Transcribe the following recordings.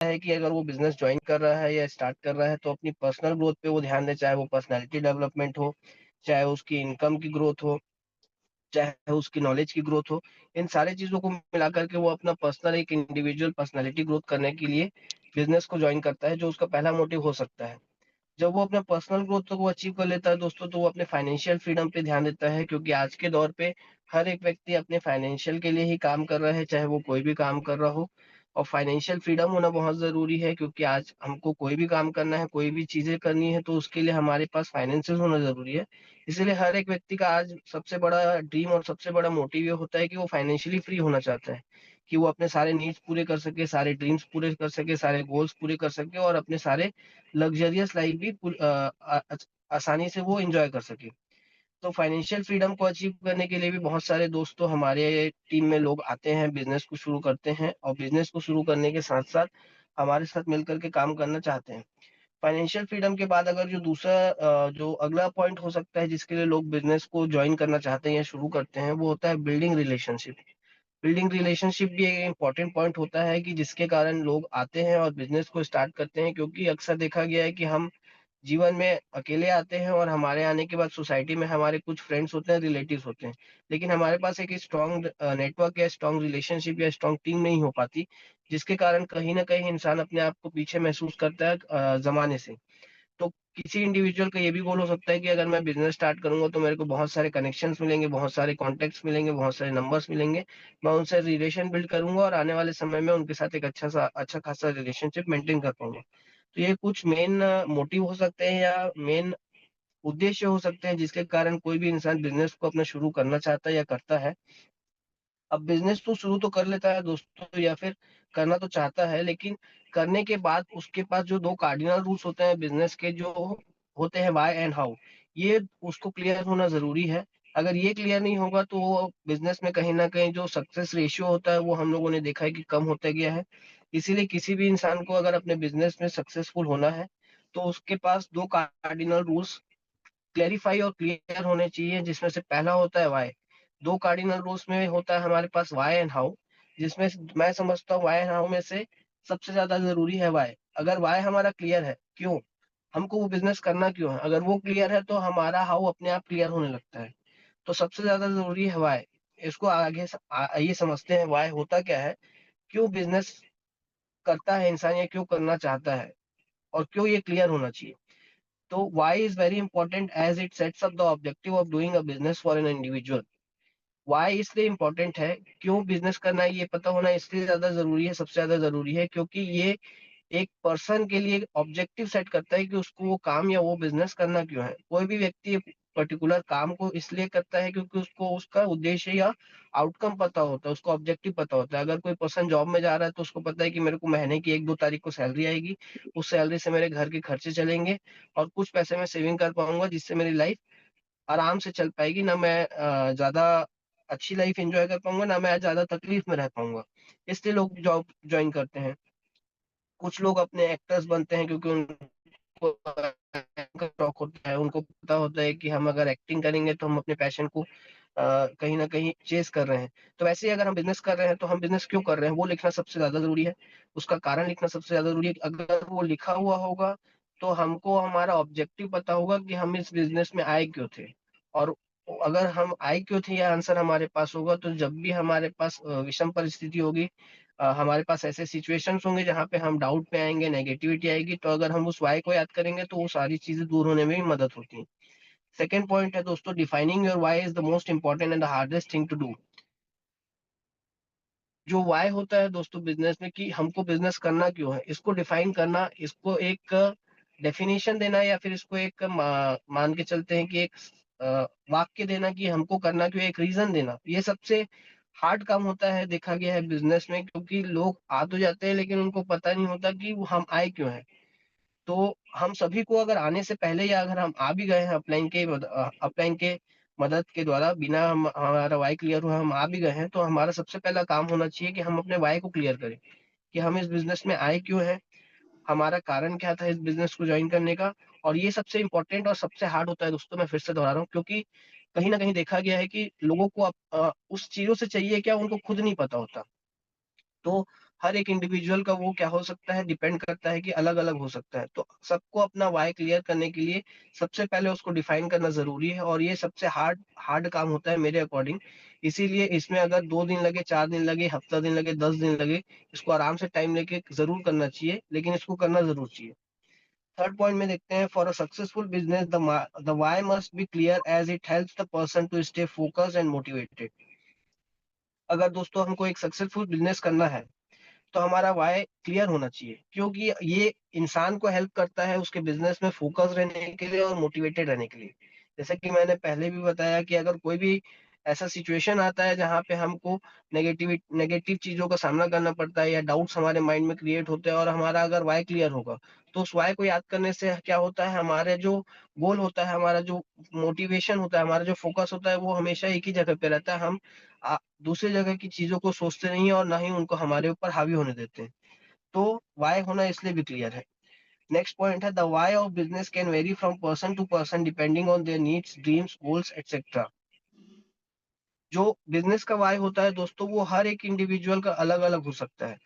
है कि अगर वो बिज़नेस जॉइन कर रहा है या स्टार्ट कर रहा है तो अपनी पर्सनल ग्रोथ पे वो ध्यान दे, चाहे वो पर्सनैलिटी डेवलपमेंट हो, चाहे उसकी इनकम की ग्रोथ हो, चाहे उसकी नॉलेज की ग्रोथ हो। इन सारी चीज़ों को मिला कर के वो अपना पर्सनल एक इंडिविजुअल पर्सनैलिटी ग्रोथ करने के लिए बिज़नेस को जॉइन करता है, जो उसका पहला मोटिव हो सकता है। जब वो अपना पर्सनल ग्रोथ को वो अचीव कर लेता है दोस्तों, तो वो अपने फाइनेंशियल फ्रीडम पे ध्यान देता है, क्योंकि आज के दौर पे हर एक व्यक्ति अपने फाइनेंशियल के लिए ही काम कर रहा है, चाहे वो कोई भी काम कर रहा हो। और फाइनेंशियल फ्रीडम होना बहुत ज़रूरी है, क्योंकि आज हमको कोई भी काम करना है, कोई भी चीज़ें करनी है, तो उसके लिए हमारे पास फाइनेंसेस होना ज़रूरी है। इसीलिए हर एक व्यक्ति का आज सबसे बड़ा ड्रीम और सबसे बड़ा मोटिव ये होता है कि वो फाइनेंशियली फ्री होना चाहता है, कि वो अपने सारे नीड्स पूरे कर सके, सारे ड्रीम्स पूरे कर सके, सारे गोल्स पूरे कर सके और अपने सारे लग्ज़रियस लाइफ़ भी आसानी से वो एन्जॉय कर सके। तो फाइनेंशियल फ्रीडम को अचीव करने के लिए भी बहुत सारे दोस्तों हमारे टीम में लोग आते हैं, बिज़नेस को शुरू करते हैं और बिज़नेस को शुरू करने के साथ-साथ हमारे साथ मिलकर के काम करना चाहते हैं। फाइनेंशियल फ्रीडम के बाद अगर जो दूसरा जो अगला पॉइंट हो सकता है जिसके लिए लोग बिज़नेस को जॉइन करना चाहते हैं या शुरू करते हैं, वो होता है बिल्डिंग रिलेशनशिप। बिल्डिंग रिलेशनशिप भी एक इम्पोर्टेंट पॉइंट होता है कि जिसके कारण लोग आते हैं और बिज़नेस को स्टार्ट करते हैं, क्योंकि अक्सर देखा गया है कि हम जीवन में अकेले आते हैं और हमारे आने के बाद सोसाइटी में हमारे कुछ फ्रेंड्स होते हैं, रिलेटिव्स होते हैं। लेकिन हमारे पास एक स्ट्रॉन्ग नेटवर्क या स्ट्रॉन्ग रिलेशनशिप या स्ट्रॉन्ग टीम नहीं हो पाती, जिसके कारण कहीं न कहीं इंसान अपने आप को पीछे महसूस करता है ज़माने से। तो किसी इंडिविजुअल का ये भी गोल हो सकता है कि अगर मैं बिज़नेस स्टार्ट करूँगा तो मेरे को बहुत सारे कनेक्शंस मिलेंगे, बहुत सारे कॉन्टैक्ट्स मिलेंगे, बहुत सारे नंबर्स मिलेंगे। मैं उनसे रिलेशन बिल्ड करूँगा और आने वाले समय में उनके साथ एक अच्छा खासा रिलेशनशिप मेंटेन कर पाऊँगा। तो ये कुछ मेन मोटिव हो सकते हैं या मेन उद्देश्य हो सकते हैं जिसके कारण कोई भी इंसान बिज़नेस को अपना शुरू करना चाहता है या करता है। अब बिज़नेस तो शुरू तो कर लेता है दोस्तों या फिर करना तो चाहता है, लेकिन करने के बाद उसके पास जो 2 कार्डिनल रूल्स होते हैं बिज़नेस के, जो होते हैं व्हाई एंड हाउ, ये उसको क्लियर होना ज़रूरी है। अगर ये क्लियर नहीं होगा तो वो बिज़नेस में कहीं न कहीं जो सक्सेस रेशियो होता है वो हम लोगों ने देखा है कि कम होता गया है। इसीलिए किसी भी इंसान को अगर अपने बिज़नेस में सक्सेसफुल होना है, तो उसके पास 2 कार्डिनल रूल्स क्लेरिफ़ाई और क्लियर होने चाहिए, जिसमें से पहला होता है व्हाय। 2 कार्डिनल रूल्स में होता है हमारे पास व्हाय एंड हाउ, जिसमें स मैं समझता हूँ व्हाय एंड हाउ में से सबसे ज़्यादा ज़रूरी है व्हाय। अगर व्हाय हमारा क्लियर है, क्यों? हमको वो बिज़नेस करना क्यों है? अगर वो क्लियर है तो हमारा हाउ अपने आप क्लियर होने लगता है। तो सबसे ज़्यादा ज़रूरी है व्हाय। इसको आगे आइए समझते हैं व्हाय होता क्या है? क्यों बिज़नेस करता है इंसान या क्यों करना चाहता है? और क्यों ये क्लियर होना चाहिए? तो why is very important as it sets up the objective of doing a business for an individual. Why इसलिए इम्पोर्टेंट है, क्यों बिज़नेस करना है ये पता होना इसलिए ज़्यादा ज़रूरी है, सबसे ज़्यादा ज़रूरी है, क्योंकि ये एक पर्सन के लिए ऑब्जेक्टिव सेट करता है कि उसको वो काम या वो बिज़नेस करना क्यों है। कोई भी व्यक्ति पर्टिकुलर काम को इसलिए करता है क्योंकि उसको उसका उद्देश्य या आउटकम पता होता है, उसको ऑब्जेक्टिव पता होता है। अगर कोई पर्सन जॉब में जा रहा है तो उसको पता है कि मेरे को महीने की 1-2 तारीख को सैलरी आएगी, उस सैलरी से मेरे घर के खर्चे चलेंगे और कुछ पैसे मैं सेविंग कर पाऊँगा, जिससे मेरी लाइफ आराम से चल पाएगी। ना मैं ज़्यादा अच्छी लाइफ एन्जॉय कर पाऊँगा, ना मैं ज़्यादा तकलीफ में रह पाऊँगा। इसलिए लोग जॉब जॉइन करते हैं। कुछ लोग अपने एक्टर्स बनते हैं क्योंकि उनको का शौक होता है, उनको पता होता है कि हम अगर एक्टिंग करेंगे तो हम अपने पैशन को कहीं न कहीं चेज़ कर रहे हैं। तो वैसे ही अगर हम बिज़नेस कर रहे हैं, तो हम बिज़नेस क्यों कर रहे हैं, वो लिखना सबसे ज़्यादा ज़रूरी है। उसका कारण लिखना सबसे ज़्यादा ज़रूरी है। अगर वो लिखा हुआ होगा, तो हमको हमारा ऑब्जेक्टिव पता होगा कि हम इस बिज़नेस में आए क्यों थे। और अगर हम आए क्यों थे, ये आंसर हमारे पास होगा, तो जब भी हमारे पास विषम परिस्थिति होगी, हमारे पास ऐसे सिचुएशंस होंगे जहाँ पे हम डाउट में आएँगे, नेगेटिविटी आएगी, तो अगर हम उस व्हाय को याद करेंगे तो वो सारी चीज़ें दूर होने में भी मदद होती हैं। सेकंड पॉइंट है दोस्तों, defining your why is the most important and the hardest thing to do. जो व्हाय होता है दोस्तों बिज़नेस में, कि हमको बिज़नेस करना क्यों है, इसको डिफाइन करना, इसको एक डेफिनिशन देना या फिर इसको एक मान के चलते हैं कि एक वाक्य देना कि हमको करना क्यों है, एक रीज़न देना। ये सबसे हार्ड काम होता है देखा गया है बिज़नेस में, क्योंकि लोग आ तो जाते हैं लेकिन उनको पता नहीं होता कि वो हम आए क्यों हैं। तो हम सभी को अगर आने से पहले या अगर हम आ भी गए हैं अपलाइन के मदद के द्वारा, बिना हम हमारा व्हाय क्लियर हुआ हम आ भी गए हैं, तो हमारा सबसे पहला काम होना चाहिए कि हम अपने व्हाय को क्लियर करें, कि हम इस बिज़नेस में आए क्यों हैं, हमारा कारण क्या था इस बिज़नेस को जॉइन करने का। और ये सबसे इम्पोर्टेंट और सबसे हार्ड होता है दोस्तों, मैं फिर से दोहरा रहा हूँ, क्योंकि कहीं न कहीं देखा गया है कि लोगों को उस चीज़ों से चाहिए क्या उनको खुद नहीं पता होता। तो हर एक इंडिविजुअल का वो क्या हो सकता है, डिपेंड करता है कि अलग-अलग हो सकता है। तो सबको अपना व्हाय क्लियर करने के लिए सबसे पहले उसको डिफाइन करना ज़रूरी है, और ये सबसे हार्ड हार्ड काम होता है मेरे अकॉर्डिंग। इसीलिए इसमें अगर 2 दिन लगे, 4 दिन लगे, हफ्ता दिन लगे, 10 दिन लगे, इसको आराम से टाइम लेके ज़रूर करना चाहिए, लेकिन इसको करना ज़रूर चाहिए। थर्ड पॉइंट में देखते हैं, for a successful business the why must be clear as it helps the person to stay focused and motivated. अगर दोस्तों हमको एक सक्सेसफुल बिज़नेस करना है, तो हमारा व्हाय क्लियर होना चाहिए, क्योंकि ये इंसान को हेल्प करता है उसके बिजनेस में फोकस रहने के लिए और मोटिवेटेड रहने के लिए। जैसे कि मैंने पहले भी बताया कि अगर कोई भी ऐसा सिचुएशन आता है जहाँ पे हमको नेगेटिव चीजों का सामना करना पड़ता है या डाउट्स हमारे माइंड में क्रिएट होते हैं, और हमारा अगर व्हाय क्लियर होगा, तो उस व्हाय को याद करने से क्या होता है, हमारे जो गोल होता है, हमारा जो मोटिवेशन होता है, हमारा जो फोकस होता है, वो हमेशा एक ही जगह पे रहता है। हम दूसरी जगह की चीज़ों को सोचते नहीं हैं और ना ही उनको हमारे ऊपर हावी होने देते हैं। तो व्हाय होना इसलिए भी क्लियर है। नेक्स्ट पॉइंट है, the why of business can vary from person to person depending on their needs, dreams, goals etcetera. जो बिज़नेस का व्हाय होता है दोस्तों, वो हर एक इंडिविजुअल का अलग-अलग हो सकता है।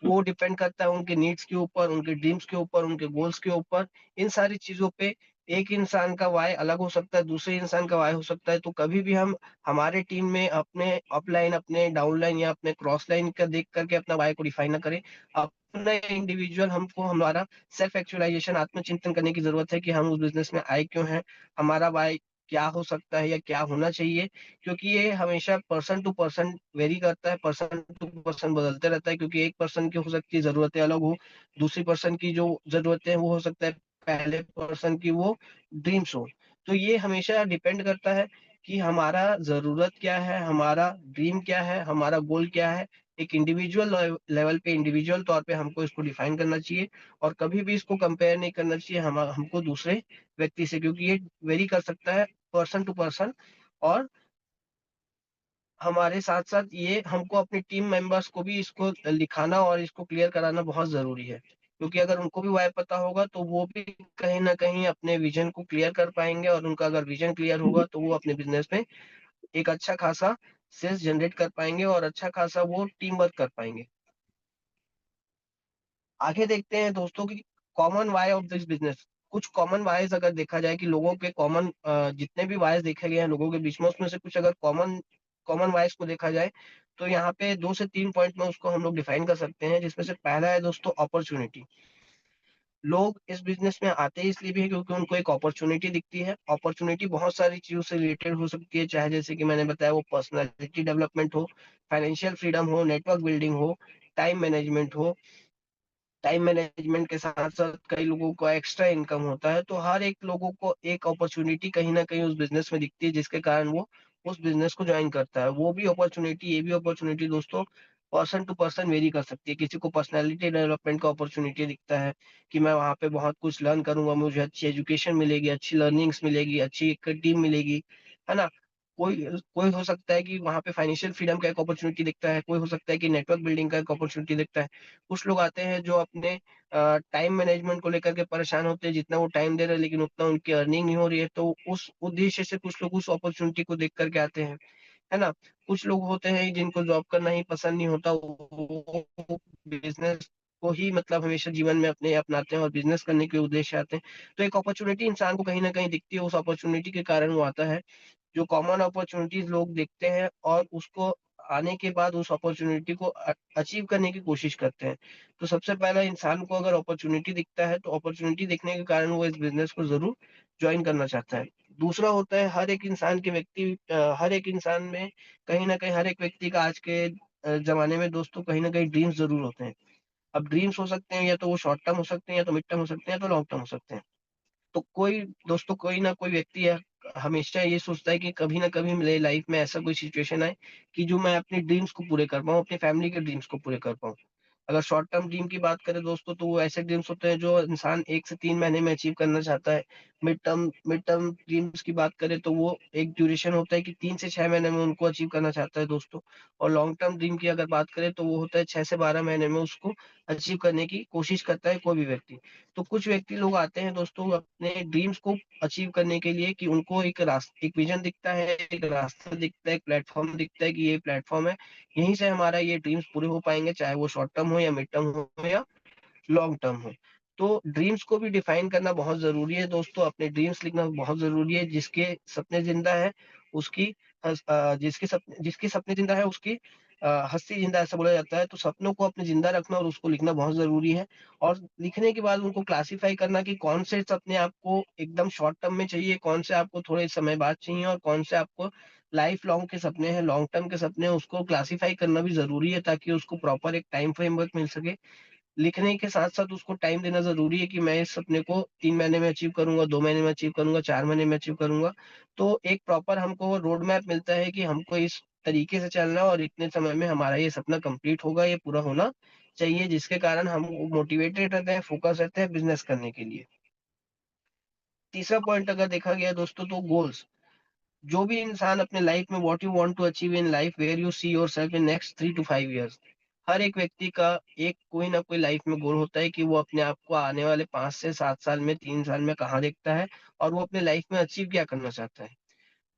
वो डिपेंड करता है उनके नीड्स के ऊपर, उनके ड्रीम्स के ऊपर, उनके गोल्स के ऊपर, इन सारी चीज़ों पे। एक इंसान का व्हाय अलग हो सकता है, दूसरे इंसान का व्हाय हो सकता है। तो कभी भी हम हमारे टीम में अपने अपलाइन, अपने डाउनलाइन या अपने क्रॉस लाइन का देख करके अपना व्हाय को डिफाइन ना करें। अपना इंडिविजुअल हमको हमारा सेल्फ एक्चुअलाइजेशन, आत्मचिंतन करने की ज़रूरत है कि हम उस बिज़नेस में आए क्यों हैं? हमारा व्हाय क्या हो सकता है या क्या होना चाहिए? क्योंकि ये हमेशा पर्सन टू पर्सन वेरी करता है, पर्सन टू पर्सन बदलते रहता है, क्योंकि एक पर्सन की हो सकती है ज़रूरतें अलग हो, दूसरी पर्सन की जो ज़रूरतें हैं वो हो सकता है पहले पर्सन की वो ड्रीम्स हो। तो ये हमेशा डिपेंड करता है कि हमारा ज़रूरत क्या है, हमारा ड्रीम क्या है, हमारा गोल क्या है। एक इंडिविजुअल लेवल पे, इंडिविजुअल तौर पे हमको इसको डिफाइन करना चाहिए, और कभी भी इसको कंपेयर नहीं करना चाहिए हमको दूसरे व्यक्ति से, क्योंकि ये वेरी कर सकता है पर्सन टू पर्सन। और हमारे साथ-साथ ये हमको अपनी टीम मेंबर्स को भी इसको लिखाना और इसको क्लियर कराना बहुत ज़रूरी है। क्योंकि अगर उनको भी व्हाय पता होगा, तो वो भी कहीं न कहीं अपने विज़न को क्लियर कर पाएँगे, और उनका अगर विज़न क्लियर होगा, तो वो अपने बिज़नेस में एक अच्छा खासा सेल्स जनरेट कर पाएँगे और अच्छा खासा वो टीम वर्क कर पाएँगे। आगे देखते हैं दोस्तों कि common why of this business. कुछ कॉमन व्हायस अगर देखा जाए कि लोगों के कॉमन जितने भी व्हायस देखे गए हैं लोगों के बीच में, उसमें से कुछ अगर कॉमन कॉमन व्हायस को देखा जाए, तो यहाँ पे 2 से 3 पॉइंट में उसको हम लोग डिफाइन कर सकते हैं, जिसमें से पहला है दोस्तों अपॉर्च्युनिटी। लोग इस बिज़नेस में आते ही इसलिए भी हैं क्योंकि उनको एक अपॉर्च्युनिटी दिखती है। अपॉर्च्युनिटी बहुत सारी चीज़ों से रिलेटेड हो सकती है, चाहे जैसे कि मैंने बताया वो पर्सनैलिटी डेवलपमेंट हो, फाइनेंशियल फ्रीडम हो, नेटवर्क बिल्डिंग हो, टाइम मैनेजमेंट हो। टाइम मैनेजमेंट के साथ-साथ कई लोगों को एक्स्ट्रा इनकम होता है, तो हर एक लोगों को एक अपॉर्च्युनिटी कहीं न कहीं उस बिज़नेस में दिखती है, जिसके कारण वो उस बिज़नेस को जॉइन करता है। वो भी अपॉर्च्युनिटी, ये भी अपॉर्च्युनिटी दोस्तों पर्सन टू पर्सन वेरी कर सकती है। किसी को पर्सनैलिटी डेवलपमेंट का अपॉर्च्युनिटी दिखता है कि मैं वहाँ पे बहुत कुछ लर्न करूँगा, मुझे अच्छी एजुकेशन मिलेगी, अच्छी लर्निंग्स मिलेगी, अच्छी एक टीम मिलेगी, है ना? कोई कोई हो सकता है कि वहाँ पे फाइनेंशियल फ्रीडम का एक अपॉर्च्युनिटी दिखता है, कोई हो सकता है कि नेटवर्क बिल्डिंग का एक अपॉर्च्युनिटी दिखता है। कुछ लोग आते हैं जो अपने टाइम मैनेजमेंट को लेकर के परेशान होते हैं, जितना वो टाइम दे रहे हैं लेकिन उतना उनकी अर्निंग नहीं हो रही है, तो उस उद्देश्य से कुछ लोग उस अपॉर्च्युनिटी को देख कर के आते हैं, है ना? कुछ लोग होते हैं जिनको जॉब करना ही पसंद नहीं होता, वो बिज़नेस को ही मतलब हमेशा जीवन में अपने अपनाते हैं और बिज़नेस करने के उद्देश्य आते हैं। तो एक अपॉर्च्युनिटी इंसान को कहीं न कहीं दिखती है, उस अपॉर्च्युनिटी के कारण वो आता है। जो कॉमन अपॉर्च्युनिटीज़ लोग देखते हैं और उसको आने के बाद उस अपॉर्च्युनिटी को अचीव करने की कोशिश करते हैं। तो सबसे पहला इंसान को अगर अपॉर्च्युनिटी दिखता है, तो अपॉर्च्युनिटी दिखने के कारण वो इस बिज़नेस को ज़रूर जॉइन करना चाहता है। दूसरा होता है हर एक इंसान के हर एक इंसान में कहीं न कहीं हर एक व्यक्ति का आज के ज़माने में दोस्तों कहीं न कहीं ड्रीम्स ज़रूर होते हैं। अब ड्रीम्स हो सकते हैं या तो वो शॉर्ट टर्म हो सकते हैं, या तो मिड टर्म हो सकते हैं, या तो लॉन्ग टर्म हो सकते हैं। तो कोई दोस्तों कोई ना कोई व्यक्ति है हमेशा ये सोचता है कि कभी ना कभी मेरे लाइफ में ऐसा कोई सिचुएशन आए कि जो मैं अपने ड्रीम्स को पूरे कर पाऊँ, अपनी फैमिली के ड्रीम्स को पूरे कर पाऊँ। अगर शॉर्ट टर्म ड्रीम की बात करें दोस्तों, तो वो ऐसे ड्रीम्स होते हैं जो इंसान 1 से 3 महीने में अचीव करना चाहता है। मिड टर्म ड्रीम्स की बात करें तो वो एक ड्यूरेशन होता है कि 3 से 6 महीने में उनको अचीव करना चाहता है दोस्तों। और लॉन्ग टर्म ड्रीम की अगर बात करें तो वो होता है 6 से 12 महीने में उसको अचीव करने की कोशिश करता है कोई भी व्यक्ति। तो कुछ व्यक्ति लोग आते हैं दोस्तों अपने ड्रीम्स को अचीव करने के लिए कि उनको एक विज़न दिखता है, एक रास्ता दिखता है, एक प्लेटफ़ॉर्म दिखता है कि ये प्लेटफ़ॉर्म है, यहीं से हमारा ये ड्रीम्स पूरे हो पाएँगे, चाहे वो शॉर्ट टर्म टर्म हो या मिड टर्म हो या लॉन्ग टर्म हो। तो ड्रीम्स को भी डिफाइन करना बहुत ज़रूरी है दोस्तों, अपने ड्रीम्स लिखना बहुत ज़रूरी है। जिसके सपने ज़िंदा है उसकी जिसके सपने ज़िंदा है उसकी हस्ती ज़िंदा, ऐसा बोला जाता है। तो सपनों को अपने ज़िंदा रखना और उसको लिखना बहुत ज़रूरी है। और लिखने के बाद उनको क्लासिफ़ाई करना कि कौन से सपने आपको एकदम शॉर्ट टर्म में चाहिए, कौन से आपको थोड़े समय बाद चाहिए और कौन से आपको लाइफ़ लॉन्ग के सपने हैं, लॉन्ग टर्म के सपने हैं, उसको क्लासिफ़ाई करना भी ज़रूरी है ताकि उसको प्रॉपर एक टाइम फ्रेमवर्क मिल सके। लिखने के साथ-साथ उसको टाइम देना ज़रूरी है कि मैं इस सपने को 3 महीने में अचीव करूँगा, 2 महीने में अचीव करूँगा, 4 महीने में अचीव करूँगा। तो एक प्रॉपर हमको रोड मैप मिलता है कि हमको इस तरीके से चलना है और इतने समय में हमारा ये सपना कंप्लीट होगा, ये पूरा होना चाहिए, जिसके कारण हम मोटिवेटेड रहते हैं, फोकस रहते हैं बिज़नेस करने के लिए। तीसरा पॉइंट अगर देखा गया दोस्तों तो गोल्स। जो भी इंसान अपने लाइफ में what you want to achieve in life, where you see yourself in next 3 to 5 years. हर एक व्यक्ति का एक कोई ना कोई लाइफ में गोल होता है कि वो अपने आप को आने वाले 5 से 7 साल में, 3 साल में कहाँ देखता है और वो अपने लाइफ में अचीव क्या करना चाहता है।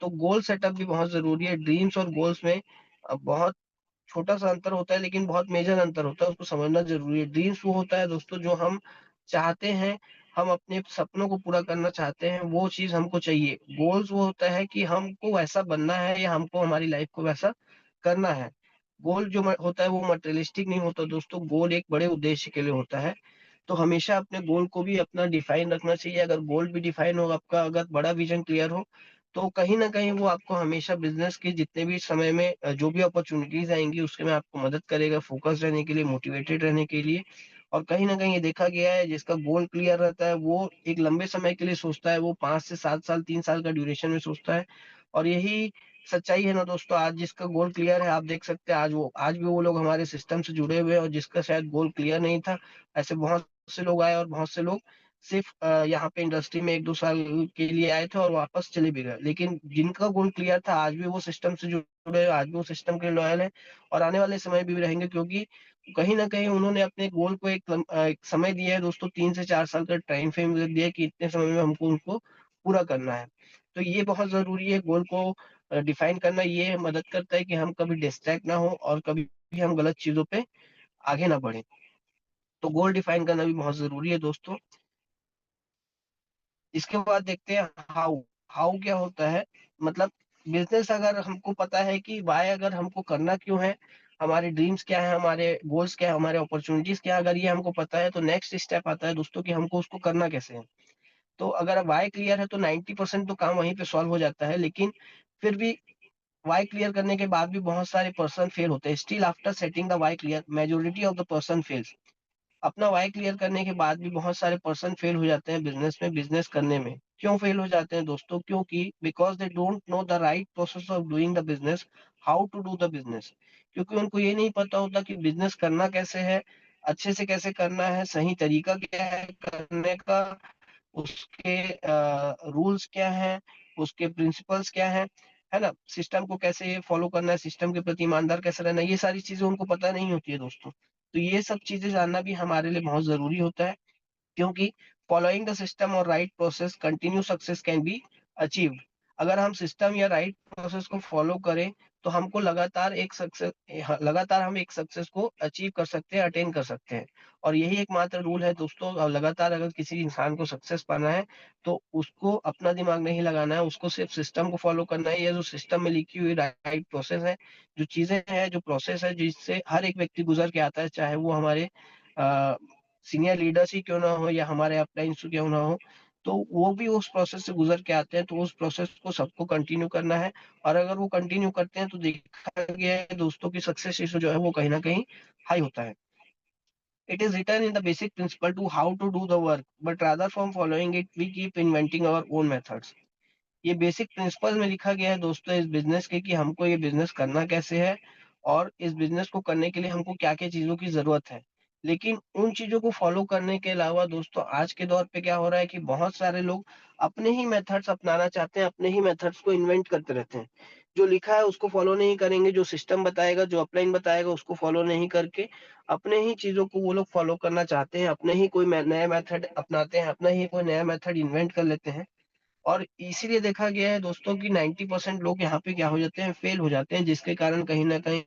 तो गोल सेटअप भी बहुत ज़रूरी है। ड्रीम्स और गोल्स में बहुत छोटा-सा अंतर होता है लेकिन बहुत मेजर अंतर होता है, उसको समझना ज़रूरी है। ड्रीम्स वो होता है दोस्तों जो हम चाहते हैं, हम अपने सपनों को पूरा करना चाहते हैं, वो चीज़ हमको चाहिए। गोल्स वो होता है कि हमको वैसा बनना है या हमको हमारी लाइफ़ को वैसा करना है। गोल जो म होता है वो मटेरियलिस्टिक नहीं होता दोस्तों, गोल एक बड़े उद्देश्य के लिए होता है। तो हमेशा अपने गोल को भी अपना डिफाइन रखना चाहिए। अगर गोल भी डिफाइन हो आपका, अगर बड़ा विज़न क्लियर हो, तो कहीं न कहीं वो आपको हमेशा बिज़नेस के जितने भी समय में जो भी अपॉर्च्युनिटीज़ आएँगी उसके में आपको मदद करेगा फ़ोकस्ड रहने के लिए, मोटिवेटेड रहने के लिए। और कहीं न कहीं ये देखा गया है जिसका गोल क्लियर रहता है वो एक लंबे समय के लिए सोचता है, वो 5 से 7 साल, 3 साल का ड्यूरेशन में सोचता है। और यही सच्चाई है ना दोस्तों, आज जिसका गोल क्लियर है आप देख सकते हैं आज भी वो लोग हमारे सिस्टम से जुड़े हुए हैं और जिसका शायद गोल क्लियर नहीं था, ऐसे बहुत से लोग आए और बहुत से लोग सिर्फ़ यहाँ पे इंडस्ट्री में 1-2 साल के लिए आए थे और वापस चले भी गए। लेकिन जिनका गोल क्लियर था आज भी वो सिस्टम से जुड़े हैं, आज भी वो सिस्टम के लिए लॉयल हैं और आने वाले समय में भी रहेंगे, क्योंकि कहीं न कहीं उन्होंने अपने गोल को एक समय दिया है दोस्तों, 3 से 4 साल का टाइम फ्रेम दिया है कि इतने समय में हमको उनको पूरा करना है। तो ये बहुत ज़रूरी है गोल को डिफाइन करना, ये मदद करता है कि हम कभी डिस्ट्रैक्ट ना हो और कभी भी हम गलत चीज़ों पे आगे ना बढ़ें। तो गोल डिफाइन करना भी बहुत ज़रूरी है दोस्तों। इसके बाद देखते हैं हाउ। हाउ क्या होता है? मतलब बिज़नेस अगर हमको पता है कि व्हाय, अगर हमको करना क्यों है, हमारे ड्रीम्स क्या है, हमारे गोल्स क्या है, हमारे अपॉर्च्युनिटीज़ क्या है, अगर ये हमको पता है तो नेक्स्ट स्टेप आता है दोस्तों कि हमको उसको करना कैसे है। तो अगर व्हाय क्लियर है तो 90% तो काम वहीं पे सॉल्व हो जाता है, लेकिन फिर भी व्हाय क्लियर करने के बाद भी बहुत सारे पर्सन फेल होते हैं। Still after setting the why clear, majority of the person fails. अपना व्हाय क्लियर करने के बाद भी बहुत सारे पर्सन फेल हो जाते हैं बिज़नेस में, बिज़नेस करने में। क्यों फेल हो जाते हैं दोस्तों? क्योंकि because they don't know the right process of doing the business, how to do the business. क्योंकि उनको ये नहीं पता होता कि बिज़नेस करना कैसे है, अच्छे से कैसे करना है, सही तरीका क्या है करने का, उसके रूल्स क्या हैं, उसके प्रिंसिपल्स क्या हैं, है ना? सिस्टम को कैसे फॉलो करना है, सिस्टम के प्रति ईमानदार कैसे रहना है, ये सारी चीज़ें उनको पता नहीं होती है दोस्तों। तो ये सब चीज़ें जानना भी हमारे लिए बहुत ज़रूरी होता है, क्योंकि फॉलोइंग द सिस्टम और right process continue success can be achieved. अगर हम सिस्टम या राइट प्रोसेस को फॉलो करें, तो हमको लगातार हम एक सक्सेस को अचीव कर सकते हैं, अटेन कर सकते हैं। और यही एकमात्र रूल है दोस्तों, लगातार अगर किसी इंसान को सक्सेस पाना है, तो उसको अपना दिमाग नहीं लगाना है, उसको सिर्फ़ सिस्टम को फॉलो करना है। ये जो सिस्टम में लिखी हुई राइट प्रोसेस है, जो चीज़ें हैं, जो प्रोसेस है, जिससे हर एक व्यक्ति गुज़र के आता है, चाहे वो हमारे अ, सीनियर लीडर्स ही क्यों ना हो या हमारे अपलाइंस क्यों ना हो, तो वो भी उस प्रोसेस से गुज़र के आते हैं, तो उस प्रोसेस को सबको कंटिन्यू करना है। और अगर वो कंटिन्यू करते हैं तो देखा गया है दोस्तों की सक्सेस रेशियो जो है वो कहीं न कहीं हाई होता है। It is written in the basic principle to how to do the work, but rather from following it we keep inventing our own methods. ये बेसिक प्रिंसिपल में लिखा गया है दोस्तों इस बिज़नेस के कि हमको ये बिज़नेस करना कैसे है और इस बिज़नेस को करने के लिए हमको क्या-क्या चीज़ों की ज़रूरत है। लेकिन उन चीज़ों को फ़ॉलो करने के अलावा दोस्तों आज के दौर पे क्या हो रहा है कि बहुत सारे लोग अपने ही मेथड्स अपनाना चाहते हैं, अपने ही मेथड्स को इन्वेंट करते रहते हैं। जो लिखा है उसको फ़ॉलो नहीं करेंगे, जो सिस्टम बताएगा, जो अपलाइन बताएगा उसको फ़ॉलो नहीं करके अपने ही चीज़ों को वो लोग फ़ॉलो करना चाहते हैं, अपने ही कोई नया मेथड अपनाते हैं, अपना ही कोई नया मेथड इन्वेंट कर लेते हैं। और इसीलिए देखा गया है दोस्तों कि 90% लोग यहाँ पे क्या हो जाते हैं, फेल हो जाते हैं, जिसके कारण कहीं न कहीं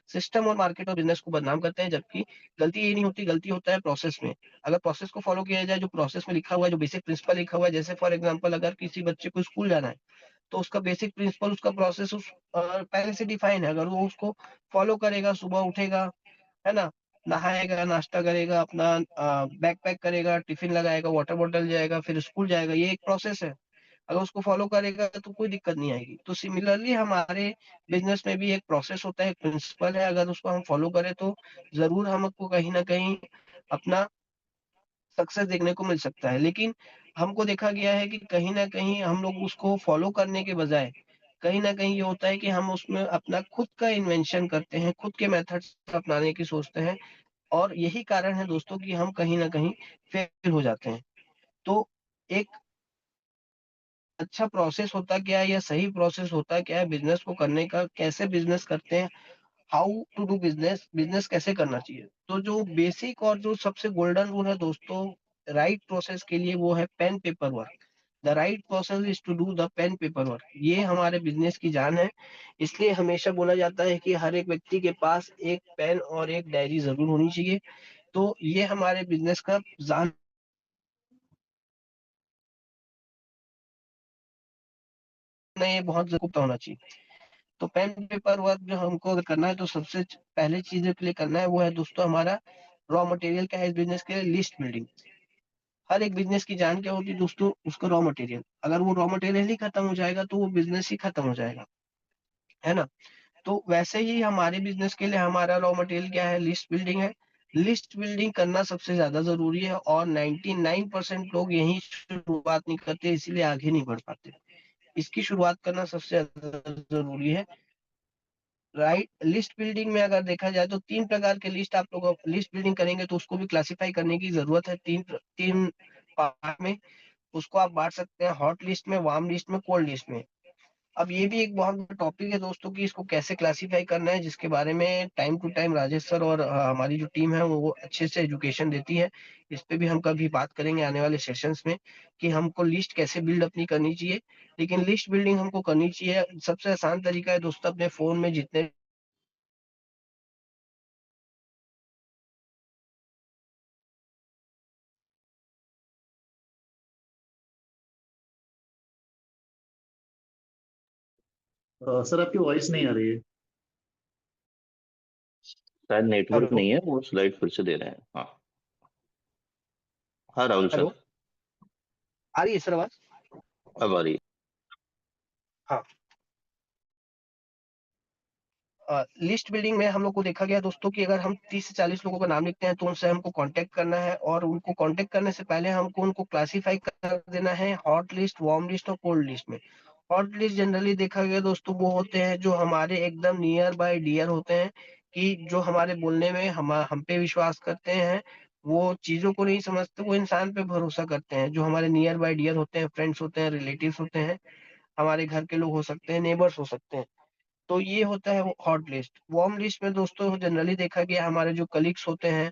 सिस्टम और मार्केट और बिज़नेस को बदनाम करते हैं, जबकि गलती ये नहीं होती, गलती होता है प्रोसेस में। अगर प्रोसेस को फ़ॉलो किया जाए, जो प्रोसेस में लिखा हुआ है, जो बेसिक प्रिंसिपल लिखा हुआ है, जैसे फॉर एग्ज़ाम्पल अगर किसी बच्चे को स्कूल जाना है, तो उसका बेसिक प्रिंसिपल, उसका प्रोसेस पहले से डिफाइन है। अगर वो उसको फ़ॉलो करेगा, सुबह उठेगा, है ना? नहाएगा, नाश्ता करेगा, अपना बैग पैक करेगा, टिफ़िन लगाएगा, वाटर बॉटल जाएगा, फिर स्कूल जाएगा, ये एक प्रोसेस है। अगर उसको फ़ॉलो करेगा तो कोई दिक्कत नहीं आएगी। तो सिमिलरली हमारे बिज़नेस में भी एक प्रोसेस होता है, एक प्रिंसिपल है, अगर उसको हम फ़ॉलो करें तो ज़रूर हमको कहीं न कहीं अपना सक्सेस देखने को मिल सकता है। लेकिन हमको देखा गया है कि कहीं न कहीं हम लोग उसको फ़ॉलो करने के बजाय, कहीं न कहीं ये होता है कि हम उसमें अपना खुद का इन्वेंशन करते हैं, खुद के मेथड्स अपनाने की सोचते हैं और यही कारण है दोस्तों कि हम कहीं न कहीं फेल हो जाते हैं। तो एक अच्छा प्रोसेस होता क्या है या सही प्रोसेस होता क्या है बिज़नेस को करने का, कैसे बिज़नेस करते हैं, how to do business, business कैसे करना चाहिए? तो जो बेसिक और जो सबसे गोल्डन रूल है दोस्तों, राइट प्रोसेस के लिए वो है pen paper work. The right process is to do the pen paper work. ये हमारे बिज़नेस की जान है। इसलिए हमेशा बोला जाता है कि हर एक व्यक्ति के पास एक पेन और एक डायरी ज़रूर होनी चाहिए। तो ये हमारे बिज़नेस का जान है, ये बहुत ज़रूर होना चाहिए। तो पेन पेपर वर्क जो हमको अगर करना है तो सबसे पहले चीज़ के लिए करना है वो है दोस्तों हमारा रॉ मटेरियल क्या है इस बिज़नेस के लिए लिस्ट बिल्डिंग। हर एक बिज़नेस की जान क्या होती है दोस्तों उसका रॉ मटेरियल। अगर वो रॉ मटेरियल ही खत्म हो जाएगा तो वो बिज़नेस ही खत्म हो जाएगा, है ना? तो वैसे ही हमारे बिज़नेस के लिए हमारा रॉ मटेरियल क्या है लिस्ट बिल्डिंग है। लिस्ट बिल्डिंग करना सबसे ज़्यादा ज़रूरी है और 99% लोग यही शुरुआत नहीं करते इसीलिए आगे नहीं बढ़ पाते। इसकी शुरुआत करना सबसे ज़्यादा ज़रूरी है। राइट लिस्ट बिल्डिंग में अगर देखा जाए तो 3 प्रकार के लिस्ट आप लोग लिस्ट बिल्डिंग करेंगे तो उसको भी क्लासिफाई करने की ज़रूरत है 3 पार्ट में। उसको आप बाँट सकते हैं हॉट लिस्ट में, वार्म लिस्ट में, कोल्ड लिस्ट में। अब ये भी एक बहुत बड़ा टॉपिक है दोस्तों कि इसको कैसे क्लासिफाई करना है जिसके बारे में time to time Rajesh sir और हमारी जो टीम है वो अच्छे से एजुकेशन देती है। इस पे भी हम कभी बात करेंगे आने वाले सेशंस में कि हमको लिस्ट कैसे बिल्ड अपनी करनी चाहिए। लेकिन लिस्ट बिल्डिंग हमको करनी चाहिए सबसे आसान तरीका है दोस्तों अपने फ़ोन में जितने सर आपकी वॉइस नहीं आ रही है। शायद नेटवर्क हेलो, नहीं है, वो स्लाइड फिर से दे रहे हैं। हाँ। हाँ राहुल हेलो, सर। आ रही है सर आवाज़? अब आ रही है। हाँ। लिस्ट बिल्डिंग में हम लोग को देखा गया दोस्तों कि अगर हम 30 से 40 लोगों का नाम लिखते हैं तो उनसे हमको कांटेक्ट करना है और उनको कांटेक्ट करने से पहले हमको उनको क्लासिफाई कर देना है हॉट लिस्ट, वार्म लिस्ट और कोल्ड लिस्ट में। हॉट लिस्ट जनरली देखा गया दोस्तों वो होते हैं जो हमारे एकदम नियर बाय डियर होते हैं कि जो हमारे बोलने में हम पे विश्वास करते हैं, वो चीज़ों को नहीं समझते, वो इंसान पे भरोसा करते हैं। जो हमारे नियर बाय डियर होते हैं, फ्रेंड्स होते हैं, रिलेटिव्स होते हैं, हमारे घर के लोग हो सकते हैं, नेबर्स हो सकते हैं। तो ये होता है वो हॉट लिस्ट। वार्म लिस्ट में दोस्तों जनरली देखा गया हमारे जो कलीग्स होते हैं,